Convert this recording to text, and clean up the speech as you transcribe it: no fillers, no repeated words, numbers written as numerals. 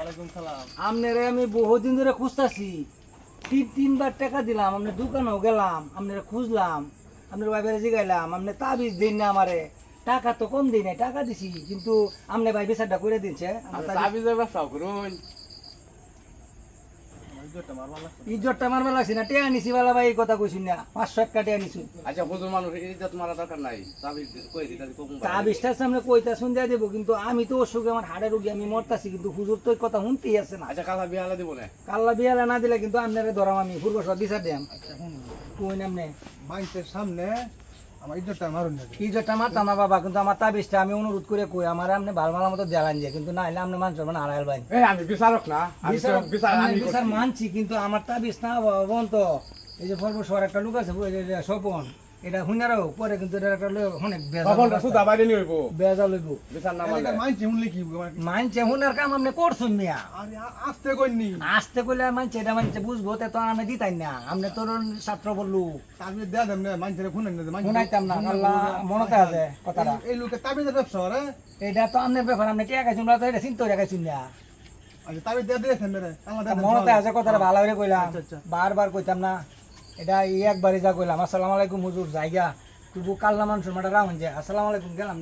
ওয়ালাইকুম সালাম। আপনারে আমি বহুদিন ধরে খুঁজতাছি, তিনবার টাকা দিলাম, আপনার দোকানেও গেলাম, আপনারা খুঁজলাম, আপনার ভাইবারে জিগাইলাম, আপনি তাবিজ দিন না আমারে, টাকা তো কম দিই নাই, টাকা দিছি, কিন্তু আপনি ভাই বিচারটা করে দিচ্ছে। তাবিজের ব্যবসা করুন। ইজ্জতটা মারবার লাগছি না, টেয়া নিছি বালা ভাই, এই কথা কইছি না, 500 টাকা টেয়া নিছি। আচ্ছা হুজুর মানুষ ইজ্জত মারা দরকার নাই, তাবিজ কই দিতা কম। তাবিজটার সামনে কইতা শুনতে দেবো, কিন্তু আমি তো অসুখে আমার হাড়ের রোগী, আমি মরতাছি, কিন্তু হুজুর তো এই কথা শুনতেই আছে না। আচ্ছা কালা বিয়ালা দিব না। কাল্লা বিয়ালে না দিলে কিন্তু আপনারে ধরাম আমি, পূর্ব সব বিচার দেম। কই নামনে মাইন্সের সামনে আমার ইজ্জতটা মারুন না। ইজ্জতটা মারতাম না বাবা, কিন্তু আমার তাবিজটা আমি অনুরোধ করে কই, আমার আপনি ভালো ভালো মতো দেলান যে, কিন্তু না হলে আপনি মানুষের মানে হারাইল ভাই। এই আমি বিচারক না, আমি তো বিচার আমি বিচার মানছি, কিন্তু আমার তাবিজ না বাবা বন্ত। এই যে পর্ব শহর একটা লোক আছে, ওই যে স্বপন, এটা হুনারও পরে, কিন্তু এটা একটা অনেক তখনটা সুদা বাইরে নিয়ে হইব। বেজা লইব। বিচার না মানলে মাইন্সে শুনলে কি মানছে হুনার কাম আপনি করছেন মিয়া, আরে আসতে কইনি আসতে কইলে মানছে, এটা মানছে বুঝবো, তে তো আমি দিতাই না, আপনি তোর ছাত্র বললু তাবিজ দেয়া দেন না মাইন্সের খুনেন না শুনাইতাম না, আল্লাহ মনতে আছে কথাটা। এই লোকে তাবিজের ব্যবসা করে। এটা তো আপনার ব্যাপার, আপনি টিয়া খাইছেন তো এটা চিন্তা করে খাইছেন না, আচ্ছা তাবিজ দেয়া দিয়েছেন মেরে মনতে আছে কথাটা ভালো করে কইলাম, আচ্ছা, আচ্ছা। বারবার কইতাম না, এটা একবারই যা কইলাম, আসসালামু আলাইকুম হুজুর জায়গা, তবু কাল্লা মানুষের মাটা রাউন যে আসসালামু আলাইকুম গেলাম।